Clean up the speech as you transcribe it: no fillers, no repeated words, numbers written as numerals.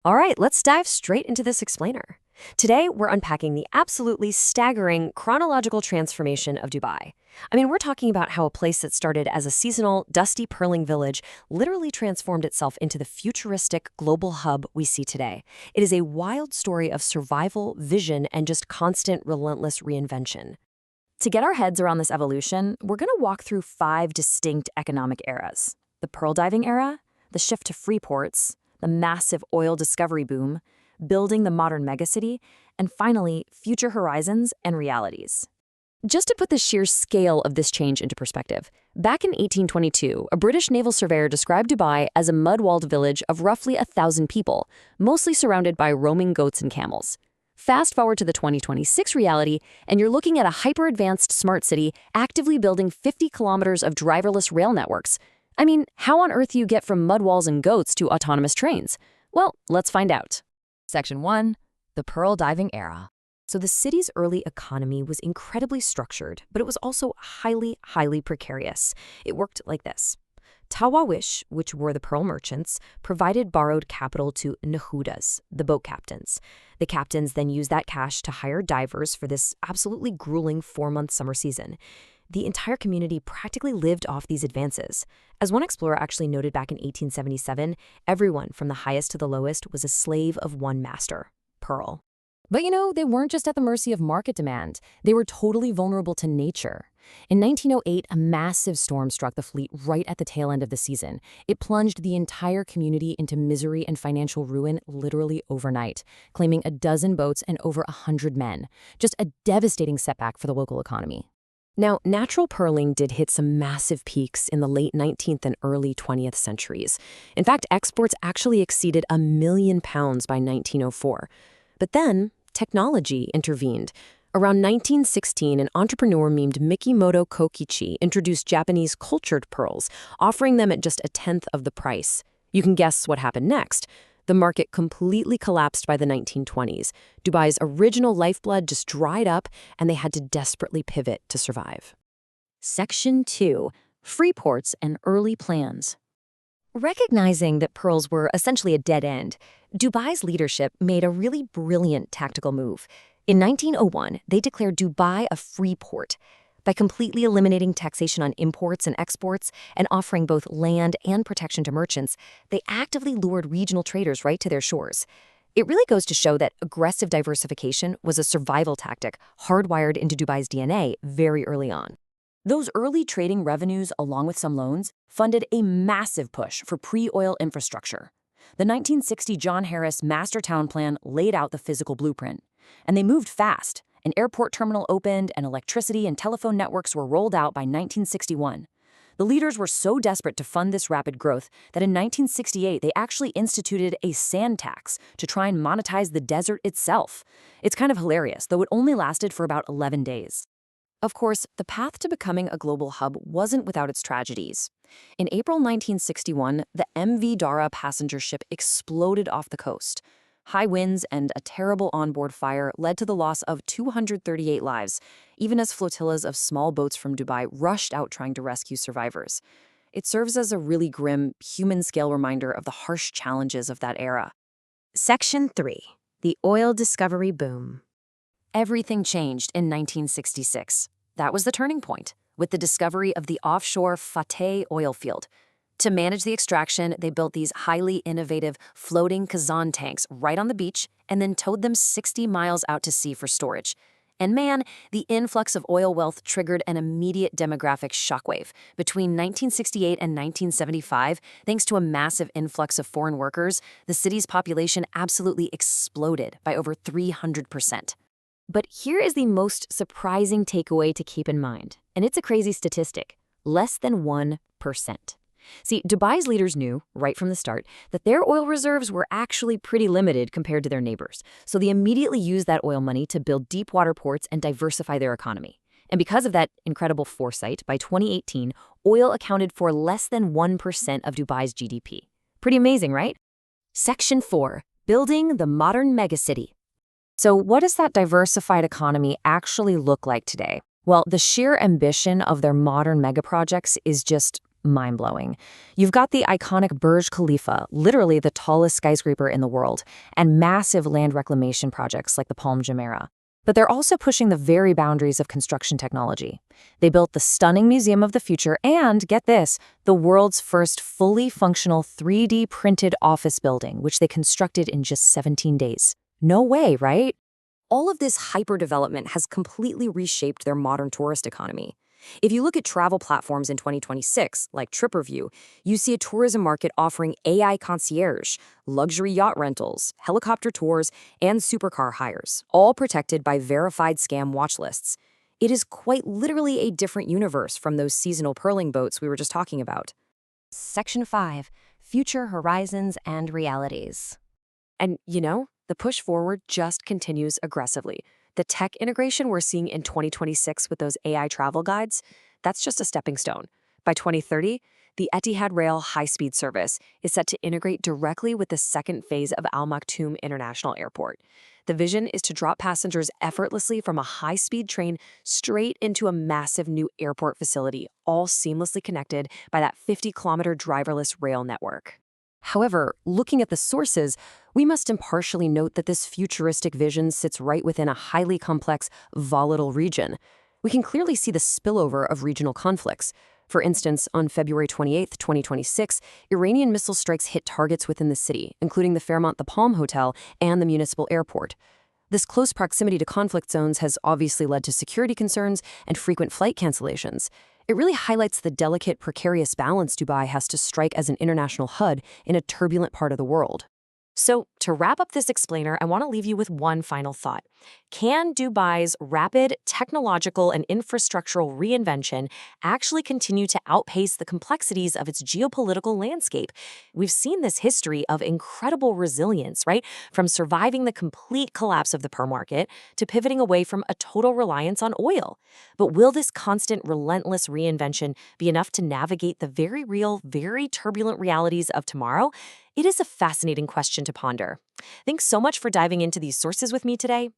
All right, let's dive straight into this explainer. Today, we're unpacking the absolutely staggering chronological transformation of Dubai. We're talking about how a place that started as a seasonal, dusty pearling village literally transformed itself into the futuristic global hub we see today. It is a wild story of survival, vision, and just constant, relentless reinvention. To get our heads around this evolution, we're going to walk through 5 distinct economic eras: the pearl diving era, the shift to free ports, the massive oil discovery boom, building the modern megacity, and finally, future horizons and realities. Just to put the sheer scale of this change into perspective, back in 1822, a British naval surveyor described Dubai as a mud-walled village of roughly 1,000 people, mostly surrounded by roaming goats and camels. Fast forward to the 2026 reality, and you're looking at a hyper-advanced smart city actively building 50 kilometers of driverless rail networks. How on earth do you get from mud walls and goats to autonomous trains? Well, let's find out. Section 1. The Pearl Diving Era. So the city's early economy was incredibly structured, but it was also highly precarious. It worked like this. Tawawish, which were the pearl merchants, provided borrowed capital to Nahudas, the boat captains. The captains then used that cash to hire divers for this absolutely grueling 4-month summer season. The entire community practically lived off these advances. As one explorer actually noted back in 1877, everyone from the highest to the lowest was a slave of one master, Pearl. But they weren't just at the mercy of market demand. They were totally vulnerable to nature. In 1908, a massive storm struck the fleet right at the tail end of the season. It plunged the entire community into misery and financial ruin literally overnight, claiming a dozen boats and over 100 men. Just a devastating setback for the local economy. Now, natural pearling did hit some massive peaks in the late 19th and early 20th centuries. In fact, exports actually exceeded £1 million by 1904. But then, technology intervened. Around 1916, an entrepreneur named Mikimoto Kokichi introduced Japanese cultured pearls, offering them at just a tenth of the price. You can guess what happened next. The market completely collapsed by the 1920s. Dubai's original lifeblood just dried up, and they had to desperately pivot to survive. Section 2. Free ports and early plans. Recognizing that pearls were essentially a dead end, Dubai's leadership made a really brilliant tactical move. In 1901, they declared Dubai a free port. By completely eliminating taxation on imports and exports and offering both land and protection to merchants, they actively lured regional traders right to their shores. It really goes to show that aggressive diversification was a survival tactic hardwired into Dubai's DNA very early on. Those early trading revenues, along with some loans, funded a massive push for pre-oil infrastructure. The 1960 John Harris Master Town Plan laid out the physical blueprint, and they moved fast. An airport terminal opened, and electricity and telephone networks were rolled out by 1961. The leaders were so desperate to fund this rapid growth that in 1968 they actually instituted a sand tax to try and monetize the desert itself. It's kind of hilarious, though it only lasted for about 11 days. Of course, the path to becoming a global hub wasn't without its tragedies. In April 1961, the MV Dara passenger ship exploded off the coast. High winds and a terrible onboard fire led to the loss of 238 lives, even as flotillas of small boats from Dubai rushed out trying to rescue survivors. It serves as a really grim, human-scale reminder of the harsh challenges of that era. Section 3. The Oil Discovery Boom. Everything changed in 1966. That was the turning point, with the discovery of the offshore Fateh oil field. To manage the extraction, they built these highly innovative floating Kazan tanks right on the beach and then towed them 60 miles out to sea for storage. And man, the influx of oil wealth triggered an immediate demographic shockwave. Between 1968 and 1975, thanks to a massive influx of foreign workers, the city's population absolutely exploded by over 300%. But here is the most surprising takeaway to keep in mind, and it's a crazy statistic: less than 1%. See, Dubai's leaders knew, right from the start, that their oil reserves were actually pretty limited compared to their neighbors, so they immediately used that oil money to build deep water ports and diversify their economy. And because of that incredible foresight, by 2018, oil accounted for less than 1% of Dubai's GDP. Pretty amazing, right? Section 4. Building the modern megacity. So what does that diversified economy actually look like today? Well, the sheer ambition of their modern megaprojects is just mind-blowing. You've got the iconic Burj Khalifa, literally the tallest skyscraper in the world, and massive land reclamation projects like the Palm Jumeirah. But they're also pushing the very boundaries of construction technology. They built the stunning Museum of the Future and, get this, the world's first fully functional 3D printed office building, which they constructed in just 17 days. No way, right? All of this hyper-development has completely reshaped their modern tourist economy. If you look at travel platforms in 2026, like TripReview, you see a tourism market offering AI concierge, luxury yacht rentals, helicopter tours, and supercar hires, all protected by verified scam watch lists. It is quite literally a different universe from those seasonal pearling boats we were just talking about. Section 5. Future Horizons and Realities. And, the push forward just continues aggressively. The tech integration we're seeing in 2026 with those AI travel guides, that's just a stepping stone. By 2030, the Etihad Rail high-speed service is set to integrate directly with the second phase of Al Maktoum International Airport. The vision is to drop passengers effortlessly from a high-speed train straight into a massive new airport facility, all seamlessly connected by that 50-kilometer driverless rail network. However, looking at the sources, we must impartially note that this futuristic vision sits right within a highly complex, volatile region. We can clearly see the spillover of regional conflicts. For instance, on February 28, 2026, Iranian missile strikes hit targets within the city, including the Fairmont The Palm Hotel and the municipal airport. This close proximity to conflict zones has obviously led to security concerns and frequent flight cancellations. It really highlights the delicate, precarious balance Dubai has to strike as an international HUD in a turbulent part of the world. So, to wrap up this explainer, I want to leave you with one final thought. Can Dubai's rapid technological and infrastructural reinvention actually continue to outpace the complexities of its geopolitical landscape? We've seen this history of incredible resilience, right? From surviving the complete collapse of the pearl market to pivoting away from a total reliance on oil. But will this constant, relentless reinvention be enough to navigate the very real, very turbulent realities of tomorrow? It is a fascinating question to ponder. Thanks so much for diving into these sources with me today.